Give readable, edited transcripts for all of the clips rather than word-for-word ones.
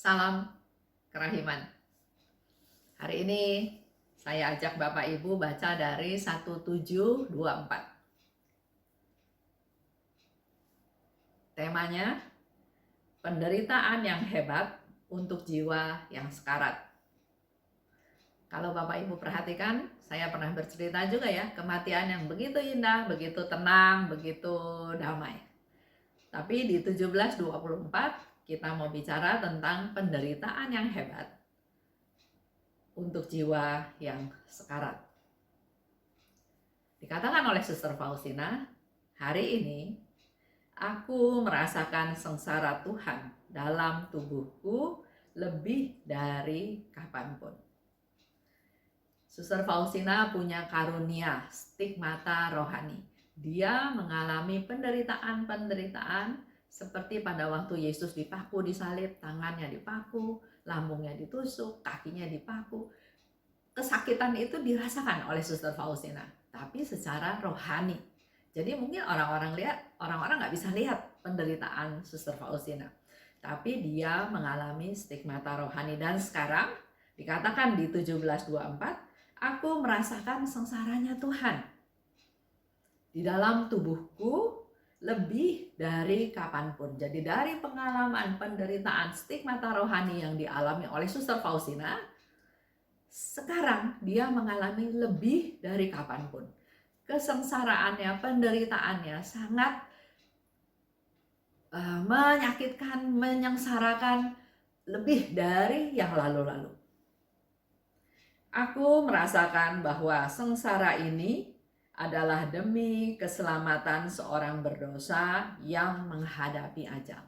Salam kerahiman. Hari ini saya ajak Bapak Ibu baca dari 1724. Temanya, penderitaan yang hebat untuk jiwa yang sekarat. Kalau Bapak Ibu perhatikan, saya pernah bercerita juga ya, kematian yang begitu indah, begitu tenang, begitu damai. Tapi di 1724 kita mau bicara tentang penderitaan yang hebat untuk jiwa yang sekarat. Dikatakan oleh Suster Faustina, hari ini aku merasakan sengsara Tuhan dalam tubuhku lebih dari kapanpun. Suster Faustina punya karunia stigmata rohani. Dia mengalami penderitaan seperti pada waktu Yesus dipaku di salib, tangannya dipaku, lambungnya ditusuk, kakinya dipaku. Kesakitan itu dirasakan oleh Suster Faustina, tapi secara rohani. Jadi mungkin orang-orang nggak bisa lihat penderitaan Suster Faustina, tapi dia mengalami stigmata rohani. Dan sekarang dikatakan di 1724, aku merasakan sengsaranya Tuhan di dalam tubuhku lebih dari kapanpun. Jadi dari pengalaman penderitaan stigmata rohani yang dialami oleh Suster Faustina, sekarang dia mengalami lebih dari kapanpun. Kesengsaraannya, penderitaannya sangat menyakitkan, menyengsarakan lebih dari yang lalu-lalu. Aku merasakan bahwa sengsara ini adalah demi keselamatan seorang berdosa yang menghadapi ajal.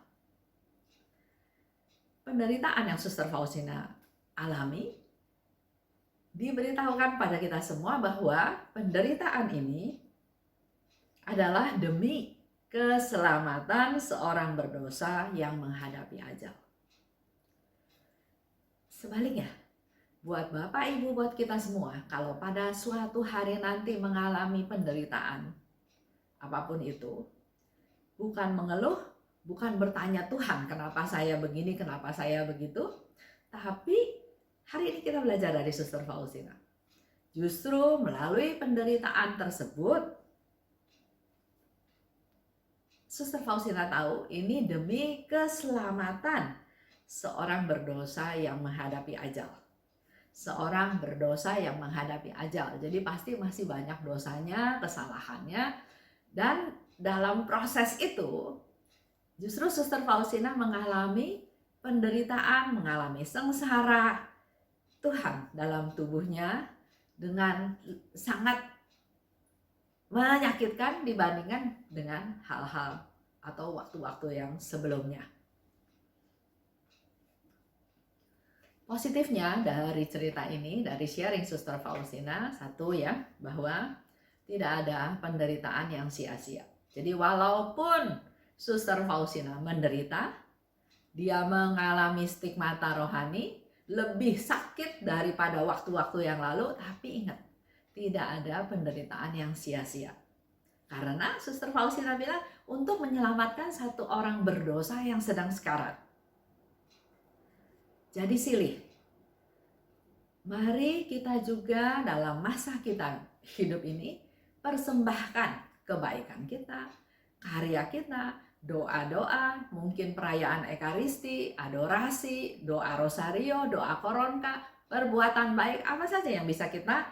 Penderitaan yang Suster Faustina alami diberitahukan pada kita semua bahwa penderitaan ini adalah demi keselamatan seorang berdosa yang menghadapi ajal. Sebaliknya, buat Bapak Ibu, buat kita semua, kalau pada suatu hari nanti mengalami penderitaan, apapun itu, bukan mengeluh, bukan bertanya Tuhan kenapa saya begini, kenapa saya begitu, tapi hari ini kita belajar dari Suster Faustina. Justru melalui penderitaan tersebut, Suster Faustina tahu ini demi keselamatan seorang berdosa yang menghadapi ajal. Seorang berdosa yang menghadapi ajal. Jadi pasti masih banyak dosanya, kesalahannya. Dan dalam proses itu, justru Suster Faustina mengalami penderitaan, mengalami sengsara Tuhan dalam tubuhnya dengan sangat menyakitkan dibandingkan dengan hal-hal atau waktu-waktu yang sebelumnya. Positifnya dari cerita ini, dari sharing Suster Faustina, satu ya, bahwa tidak ada penderitaan yang sia-sia. Jadi walaupun Suster Faustina menderita, dia mengalami stigmata rohani, lebih sakit daripada waktu-waktu yang lalu, tapi ingat, tidak ada penderitaan yang sia-sia. Karena Suster Faustina bilang, untuk menyelamatkan satu orang berdosa yang sedang sekarat. Jadi silih. Mari kita juga dalam masa kita hidup ini persembahkan kebaikan kita, karya kita, doa-doa, mungkin perayaan Ekaristi, adorasi, doa rosario, doa koronka, perbuatan baik, apa saja yang bisa kita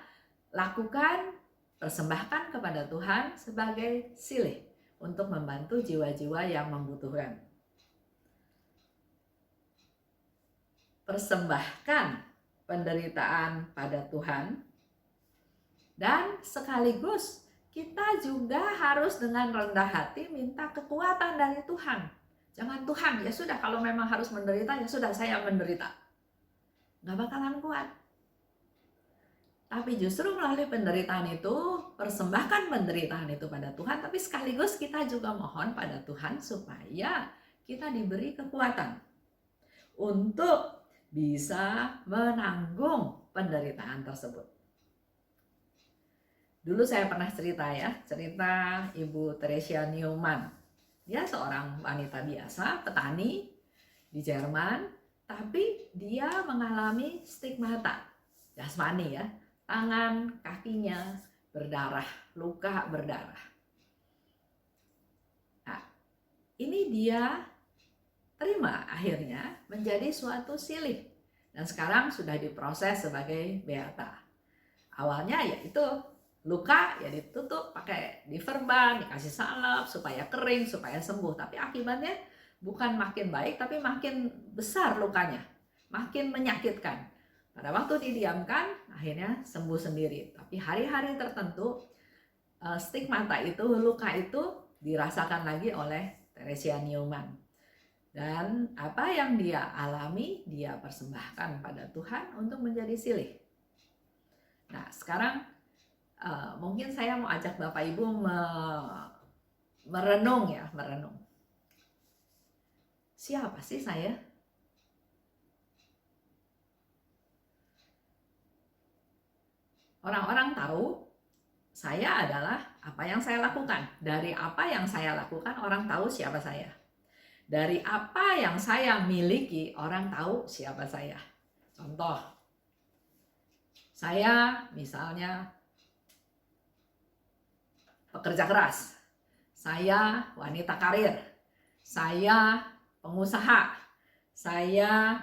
lakukan, persembahkan kepada Tuhan sebagai silih untuk membantu jiwa-jiwa yang membutuhkan. Persembahkan penderitaan pada Tuhan, dan sekaligus kita juga harus dengan rendah hati minta kekuatan dari Tuhan. Jangan Tuhan, ya sudah kalau memang harus menderita, ya sudah saya menderita. Nggak bakalan kuat. Tapi justru melalui penderitaan itu, persembahkan penderitaan itu pada Tuhan, tapi sekaligus kita juga mohon pada Tuhan supaya kita diberi kekuatan untuk bisa menanggung penderitaan tersebut. Dulu saya pernah cerita Ibu Theresia Neumann. Dia seorang wanita biasa, petani di Jerman, tapi dia mengalami stigmata jasmani ya, tangan, kakinya berdarah, luka berdarah. Nah, ini dia terima akhirnya menjadi suatu silih dan sekarang sudah diproses sebagai beata. Awalnya yaitu luka ya ditutup pakai diverban, dikasih salep supaya kering, supaya sembuh, tapi akibatnya bukan makin baik tapi makin besar lukanya, makin menyakitkan. Pada waktu didiamkan akhirnya sembuh sendiri, tapi hari-hari tertentu stigmata itu, luka itu dirasakan lagi oleh Theresia Neumann. Dan apa yang dia alami, dia persembahkan pada Tuhan untuk menjadi silih. Nah, sekarang mungkin saya mau ajak Bapak Ibu merenung ya, merenung. Siapa sih saya? Orang-orang tahu saya adalah apa yang saya lakukan. Dari apa yang saya lakukan, orang tahu siapa saya. Dari apa yang saya miliki, orang tahu siapa saya. Contoh, saya misalnya pekerja keras, saya wanita karir, saya pengusaha, saya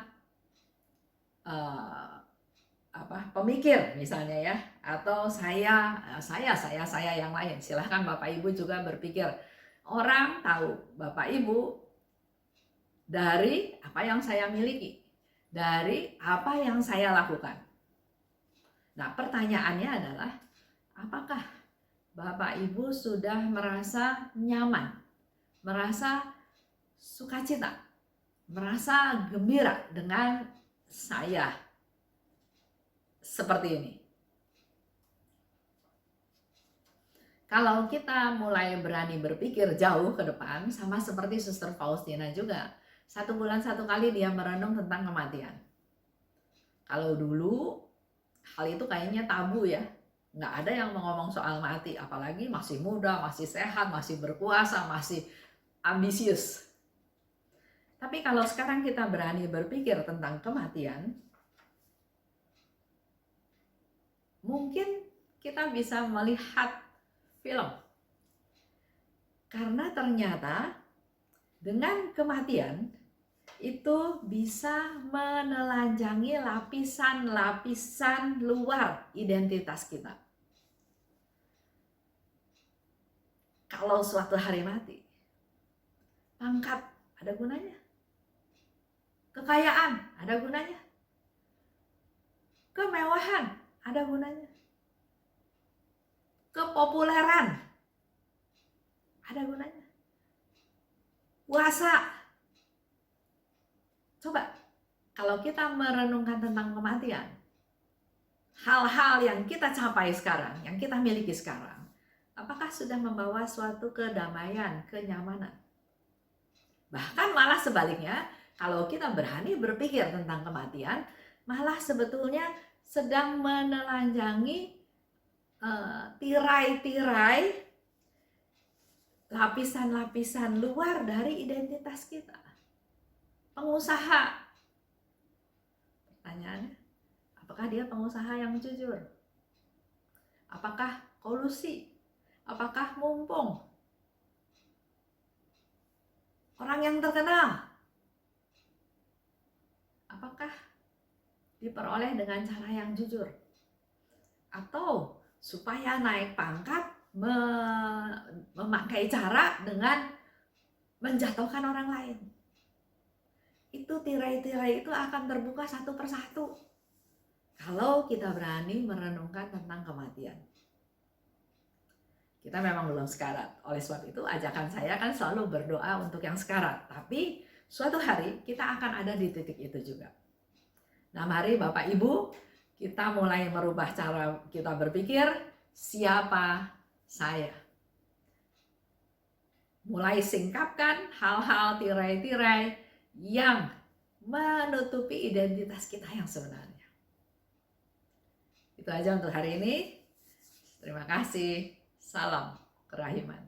pemikir misalnya ya, atau saya yang lain. Silahkan Bapak Ibu juga berpikir. Orang tahu Bapak Ibu dari apa yang saya miliki, dari apa yang saya lakukan. Nah, pertanyaannya adalah, apakah Bapak Ibu sudah merasa nyaman, merasa sukacita, merasa gembira dengan saya seperti ini? Kalau kita mulai berani berpikir jauh ke depan, sama seperti Suster Faustina juga, 1 bulan 1 kali dia merenung tentang kematian. Kalau dulu hal itu kayaknya tabu ya, nggak ada yang mau ngomong soal mati, apalagi masih muda, masih sehat, masih berkuasa, masih ambisius. Tapi kalau sekarang kita berani berpikir tentang kematian, mungkin kita bisa melihat film. Karena ternyata dengan kematian itu bisa menelanjangi lapisan-lapisan luar identitas kita. Kalau suatu hari mati, pangkat ada gunanya, kekayaan ada gunanya, kemewahan ada gunanya, kepopuleran ada gunanya, kuasa. Coba kalau kita merenungkan tentang kematian, hal-hal yang kita capai sekarang, yang kita miliki sekarang, apakah sudah membawa suatu kedamaian, kenyamanan? Bahkan malah sebaliknya, kalau kita berani berpikir tentang kematian, malah sebetulnya sedang menelanjangi tirai-tirai, lapisan-lapisan luar dari identitas kita. Pengusaha, pertanyaannya, apakah dia pengusaha yang jujur? Apakah kolusi? Apakah mumpung? Orang yang terkenal, apakah diperoleh dengan cara yang jujur? Atau supaya naik pangkat memakai cara dengan menjatuhkan orang lain? Itu tirai-tirai itu akan terbuka satu persatu kalau kita berani merenungkan tentang kematian. Kita memang belum sekarat, oleh sebab itu ajakan saya kan selalu berdoa untuk yang sekarat, tapi suatu hari kita akan ada di titik itu juga. Nah, mari Bapak Ibu, kita mulai merubah cara kita berpikir, siapa saya? Mulai singkapkan hal-hal tirai-tirai yang menutupi identitas kita yang sebenarnya. Itu aja untuk hari ini. Terima kasih. Salam kerahiman.